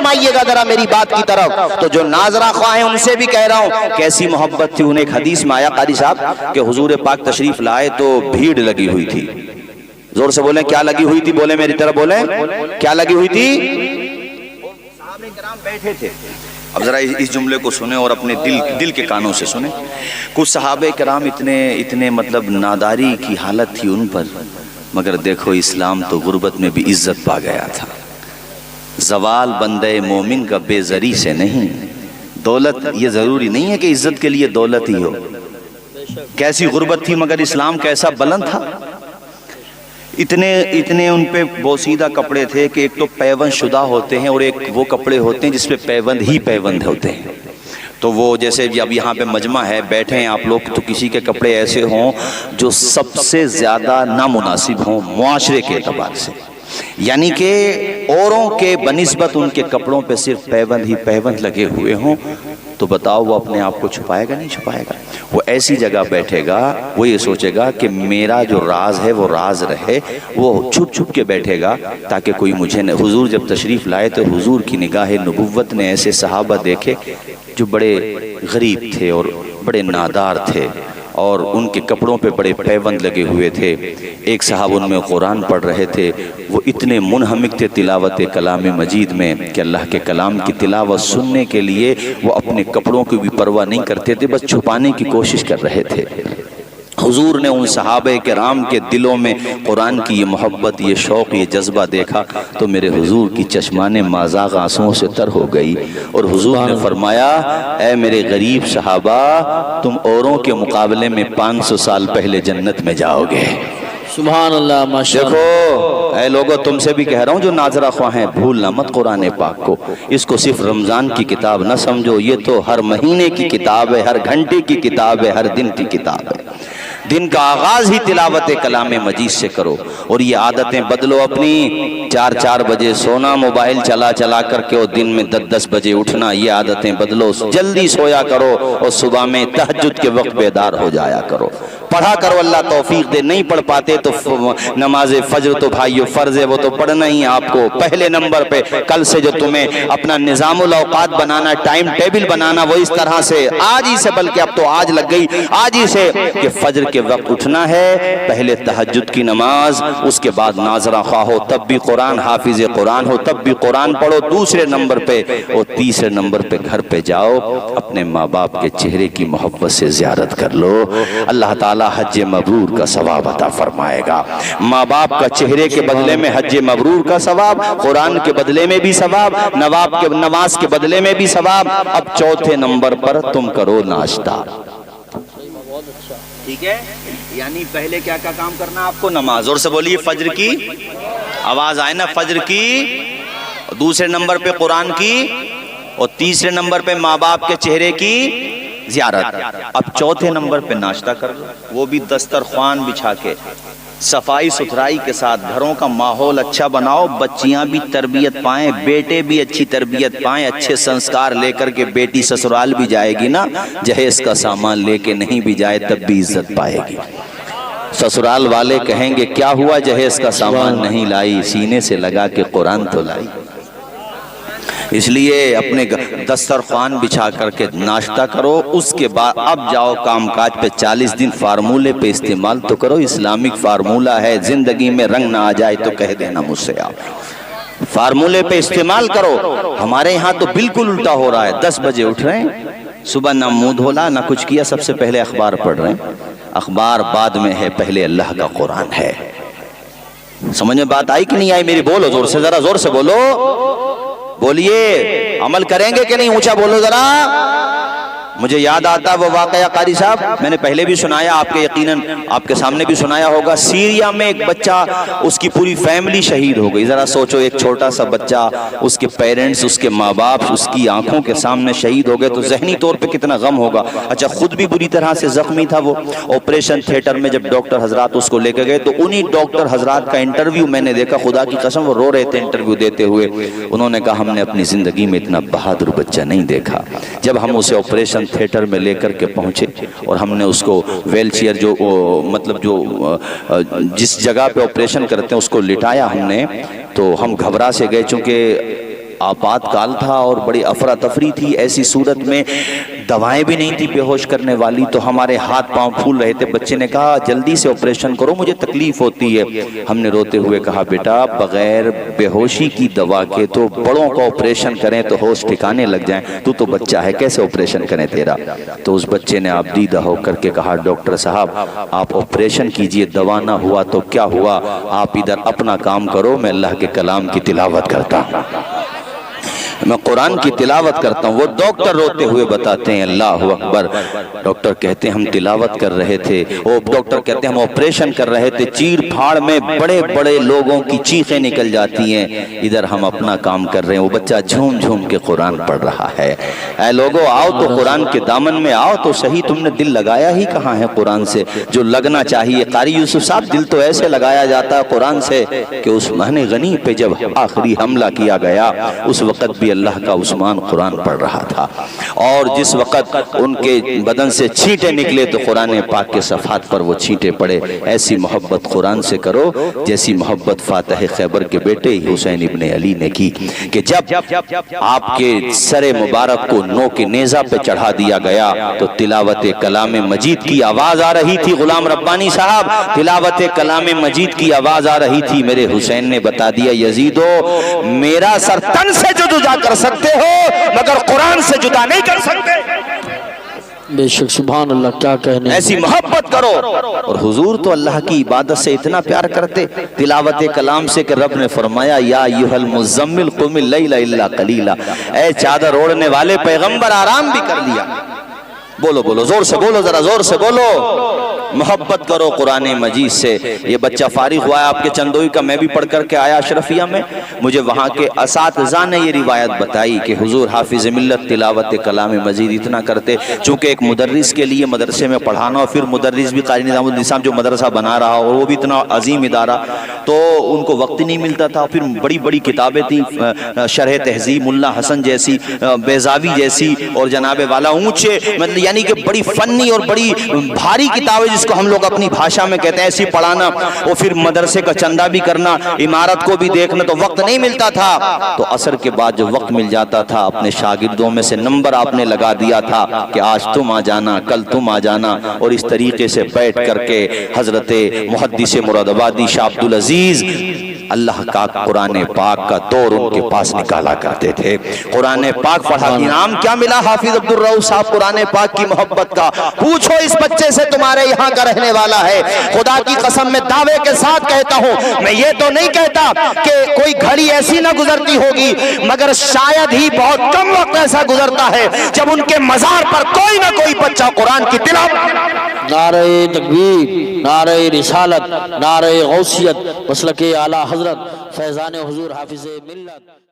فرمائیے گا ذرا میری بات کی طرف۔ تو جو ناظرہ خواہ ہیں ان سے بھی کہہ رہا ہوں کیسی محبت تھی۔ انہیں ایک حدیث میں آیا قاری صاحب کہ حضور پاک تشریف لائے تو بھیڑ لگی ہوئی تھی۔ زور سے بولیں کیا لگی ہوئی تھی؟ بولیں میری طرف بولیں کیا لگی ہوئی تھی؟ صحابہ کرام بیٹھے تھے۔ اب ذرا اس جملے کو سنیں اور اپنے دل کے کانوں سے سنیں۔ کچھ صحابہ کرام اتنے مطلب ناداری کی حالت تھی ان پر، مگر دیکھو اسلام تو غربت میں بھی عزت پا گیا تھا۔ زوال بندے مومن کا بے زری سے نہیں، دولت یہ ضروری نہیں ہے کہ عزت کے لیے دولت ہی ہو۔ کیسی غربت تھی مگر اسلام کیسا بلند تھا۔ اتنے ان پہ بوسیدہ کپڑے تھے کہ ایک تو پیوند شدہ ہوتے ہیں اور ایک وہ کپڑے ہوتے ہیں جس پہ پیوند ہی پیوند ہوتے ہیں۔ تو وہ جیسے اب یہاں پہ مجمع ہے بیٹھے ہیں آپ لوگ، تو کسی کے کپڑے ایسے ہوں جو سب سے زیادہ نامناسب ہوں معاشرے کے اعتبار سے، یعنی کہ اوروں کے بنسبت ان کے کپڑوں پہ صرف پیوند ہی پیوند لگے ہوئے ہوں، تو بتاؤ وہ اپنے آپ کو چھپائے گا نہیں چھپائے گا؟ وہ ایسی جگہ بیٹھے گا، وہ یہ سوچے گا کہ میرا جو راز ہے وہ راز رہے، وہ چھپ چھپ کے بیٹھے گا تاکہ کوئی مجھے نہ۔ حضور جب تشریف لائے تو حضور کی نگاہ نبوت نے ایسے صحابہ دیکھے جو بڑے غریب تھے اور بڑے نادار تھے، اور ان کے کپڑوں پہ بڑے پیوند لگے ہوئے تھے۔ ایک صاحب ان میں قرآن پڑھ رہے تھے، وہ اتنے منہمک تھے تلاوت کلام مجید میں کہ اللہ کے کلام کی تلاوت سننے کے لیے وہ اپنے کپڑوں کی بھی پرواہ نہیں کرتے تھے، بس چھپانے کی کوشش کر رہے تھے۔ حضور نے ان صحابہ کرام کے دلوں میں قرآن کی یہ محبت، یہ شوق، یہ جذبہ دیکھا تو میرے حضور کی چشمان مازاغ آنسوؤں سے تر ہو گئی، اور حضور نے فرمایا اے میرے غریب صحابہ، تم اوروں کے مقابلے میں 500 سال پہلے جنت میں جاؤ گے۔ سبحان اللہ، ماشاءاللہ۔ دیکھو اے لوگوں، تم سے بھی کہہ رہا ہوں جو ناظرہ خواہ ہیں، بھولنا مت قرآن پاک کو۔ اس کو صرف رمضان کی کتاب نہ سمجھو، یہ تو ہر مہینے کی کتاب ہے، ہر گھنٹے کی کتاب ہے، ہر دن کی کتاب ہے۔ دن کا آغاز ہی تلاوت کلام مجید سے کرو، اور یہ عادتیں بدلو اپنی۔ 4 بجے سونا، موبائل چلا کر کے، اور دن میں 10 بجے اٹھنا، یہ عادتیں بدلو۔ جلدی سویا کرو اور صبح میں تہجد کے وقت بیدار ہو جایا کرو، پڑھا کرو، اللہ توفیق دے۔ نہیں پڑھ پاتے تو نماز فجر تو بھائیو فرض ہے، وہ تو پڑھنا ہی آپ کو پہلے نمبر پہ۔ کل سے جو تمہیں اپنا نظام الاوقات بنانا، ٹائم ٹیبل بنانا، وہ اس طرح سے آج ہی سے، بلکہ اب تو آج لگ گئی، آج ہی سے کہ فجر کے وقت اٹھنا ہے، پہلے تہجد کی نماز، اس کے بعد ناظرہ خواہ ہو تب بھی قرآن، حافظ قرآن ہو تب بھی قرآن پڑھو دوسرے نمبر پہ، اور تیسرے نمبر پہ گھر پہ جاؤ، اپنے ماں باپ کے چہرے کی محبت سے زیارت کر لو، اللہ تعالیٰ حج مبرور کا ثواب عطا فرمائے گا۔ ماں باپ کا چہرے کے بدلے میں حج مبرور کا ثواب، قرآن کے بدلے میں بھی ثواب، نماز کے بدلے میں بھی ثواب۔ اب چوتھے نمبر پر تم کرو ناشتہ، ٹھیک ہے؟ یعنی پہلے کیا کام کرنا آپ کو؟ نماز، اور سے بولیے فجر کی، آواز آئے نا، فجر کی، دوسرے نمبر پہ قرآن کی، اور تیسرے نمبر پہ ماں باپ کے چہرے کی زیارت۔ اب چوتھے نمبر پہ ناشتہ کر لو، وہ بھی دسترخوان بچھا کے، صفائی ستھرائی کے ساتھ، گھروں کا ماحول اچھا بناؤ، بچیاں بھی تربیت پائیں، بیٹے بھی اچھی تربیت پائیں، اچھے سنسکار لے کر کے بیٹی سسرال بھی جائے گی نا، جہیز کا سامان لے کے نہیں بھی جائے تب بھی عزت پائے گی۔ سسرال والے کہیں گے کیا ہوا جہیز کا سامان نہیں لائی، سینے سے لگا کے قرآن تو لائی۔ اس لیے اپنے دسترخوان بچھا کر کے ناشتہ کرو، اس کے بعد اب جاؤ کام کاج پہ۔ 40 دن فارمولے پہ استعمال تو کرو، اسلامک فارمولہ ہے، زندگی میں رنگ نہ آ جائے تو کہہ دینا مجھ سے آپ، فارمولے پہ استعمال کرو۔ ہمارے یہاں تو بالکل الٹا ہو رہا ہے، 10 بجے اٹھ رہے ہیں، صبح نہ منہ دھولا نہ کچھ کیا، سب سے پہلے اخبار پڑھ رہے ہیں۔ اخبار بعد میں ہے، پہلے اللہ کا قرآن ہے۔ سمجھ میں بات آئی کہ نہیں آئی میری؟ بولو زور سے، ذرا زور سے بولو، بولیے، عمل کریں گے کہ نہیں؟ اونچا بولو ذرا۔ مجھے یاد آتا وہ واقعہ قاری صاحب، میں نے پہلے بھی سنایا، آپ کے یقیناً آپ کے سامنے بھی سنایا ہوگا۔ سیریا میں ایک بچہ، اس کی پوری فیملی شہید ہو گئی۔ ذرا سوچو، ایک چھوٹا سا بچہ، اس کے پیرنٹس، اس کے ماں باپ اس کی آنکھوں کے سامنے شہید ہو گئے، تو ذہنی طور پہ کتنا غم ہوگا۔ اچھا خود بھی بری طرح سے زخمی تھا وہ۔ آپریشن تھیٹر میں جب ڈاکٹر حضرات اس کو لے کے گئے تو انہی ڈاکٹر حضرات کا انٹرویو میں نے دیکھا، خدا کی قسم وہ رو رہے تھے انٹرویو دیتے ہوئے۔ انہوں نے کہا ہم نے اپنی زندگی میں اتنا بہادر بچہ نہیں دیکھا۔ جب ہم اسے آپریشن تھیٹر میں لے کر کے پہنچے اور ہم نے اس کو ویل چیئر، جو مطلب جو جس جگہ پہ آپریشن کرتے ہیں اس کو لٹایا ہم نے، تو ہم گھبرا سے گئے، چونکہ آپات کال تھا اور بڑی افراتفری تھی، ایسی صورت میں دوائیں بھی نہیں تھی بے ہوش کرنے والی، تو ہمارے ہاتھ پاؤں پھول رہے تھے۔ بچے نے کہا جلدی سے آپریشن کرو، مجھے تکلیف ہوتی ہے۔ ہم نے روتے ہوئے کہا بیٹا بغیر بے ہوشی کی دوا کے تو بڑوں کو آپریشن کریں تو ہوش ٹھکانے لگ جائیں، تو بچہ ہے کیسے آپریشن کریں تیرا؟ تو اس بچے نے آپ دیدہ ہو کر کے کہا ڈاکٹر صاحب آپ آپریشن کیجئے، دوا نہ ہوا تو کیا ہوا، آپ ادھر اپنا کام کرو، میں اللہ کے کلام کی تلاوت کرتا ہوں، میں قرآن کی تلاوت کرتا ہوں۔ وہ ڈاکٹر روتے ہوئے بتاتے ہیں اللہ اکبر، ڈاکٹر کہتے ہیں ہم تلاوت کر رہے تھے، وہ ڈاکٹر کہتے ہیں ہم آپریشن کر رہے تھے، چیر پھاڑ میں بڑے بڑے لوگوں کی چیخیں نکل جاتی ہیں، ادھر ہم اپنا کام کر رہے ہیں۔ وہ بچہ جھوم جھوم کے قرآن پڑھ رہا ہے۔ اے لوگو آؤ تو قرآن کے دامن میں آؤ تو صحیح، تم نے دل لگایا ہی کہاں ہے قرآن سے جو لگنا چاہیے؟ قاری یوسف صاحب دل تو ایسے لگایا جاتا ہے قرآن سے کہ عثمان غنی پہ جب آخری حملہ کیا گیا اس وقت بھی اللہ کا عثمان قرآن پڑھ رہا تھا، اور جس وقت ان کے بدن سے چھینٹے نکلے تو قرآن پاک کے صفحات پر وہ چھینٹے پڑے۔ ایسی محبت قرآن سے کرو جیسی محبت فاتح خیبر کے بیٹے حسین ابن علی نے کی، کہ جب آپ کے سر مبارک کو نو کے نیزہ پہ چڑھا دیا گیا تو تلاوت کلام مجید کی آواز آ رہی تھی۔ غلام ربانی صاحب تلاوت کلام مجید کی آواز آ رہی تھی، میرے حسین نے بتا دیا یزیدو میرا سر تن سے جو جدا کر سکتے ہو مگر قرآن سے جدا نہیں کر سکتے۔ بے شک سبحان اللہ، کیا کہنے، ایسی محبت کرو۔ اور حضور تو اللہ کی عبادت سے اتنا پیار کرتے تلاوت کلام سے کہ رب نے فرمایا یا ایھا المزمل قم اللیل الا قلیلا، اے چادر اوڑھنے والے پیغمبر آرام بھی کر لیا۔ بولو بولو زور سے بولو، ذرا زور سے بولو، محبت کرو قرآن مجید سے۔ یہ بچہ فارغ ہوا ہے آپ کے چندوئی کا، میں بھی پڑھ کر کے آیا اشرفیہ میں، مجھے وہاں کے اساتذہ نے یہ روایت بتائی کہ حضور حافظ ملت تلاوت کلام مجید اتنا کرتے، چونکہ ایک مدرس کے لیے مدرسے میں پڑھانا اور پھر مدرس بھی قاری نظام النظام جو مدرسہ بنا رہا اور وہ بھی اتنا عظیم ادارہ، تو ان کو وقت نہیں ملتا تھا۔ پھر بڑی بڑی کتابیں تھیں، شرح تہذیب ملا حسن جیسی، بیضاوی جیسی، اور جناب والا اونچے مطلب یعنی کہ بڑی فنی اور بڑی بھاری کتابیں جس کو ہم لوگ اپنی بھاشا میں کہتے ہیں، ایسی پڑھانا، اور پھر مدرسے کا چندہ بھی کرنا، عمارت کو بھی دیکھنا، تو وقت نہیں ملتا تھا۔ تو عصر کے بعد جو وقت مل جاتا تھا اپنے شاگردوں میں سے نمبر آپ نے لگا دیا تھا کہ آج تم آ جانا، کل تم آ جانا، اور اس طریقے سے بیٹھ کر کے حضرت محدث مراد آبادی شاہ عبدالعزیز اللہ کا قرآن پاک کا دور ان کے پاس نکالا کرتے تھے۔ قرآن پاک پڑھا، انعام کیا ملا حافظ عبدالرؤف صاحب قرآن پاک کی محبت کا؟ پوچھو اس بچے سے تمہارے یہاں کا رہنے والا ہے، خدا کی قسم میں دعوے کے ساتھ کہتا ہوں، میں یہ تو نہیں کہتا کہ کوئی گھڑی ایسی نہ گزرتی ہوگی، مگر شاید ہی بہت کم وقت ایسا گزرتا ہے جب ان کے مزار پر کوئی نہ کوئی بچہ قرآن کی تلاوت۔ نعرہ تکبیر، نعرہ رسالت، نعرہ غوثیت، مسلک اعلیٰ حضرت فیضان حضور حافظ ملت۔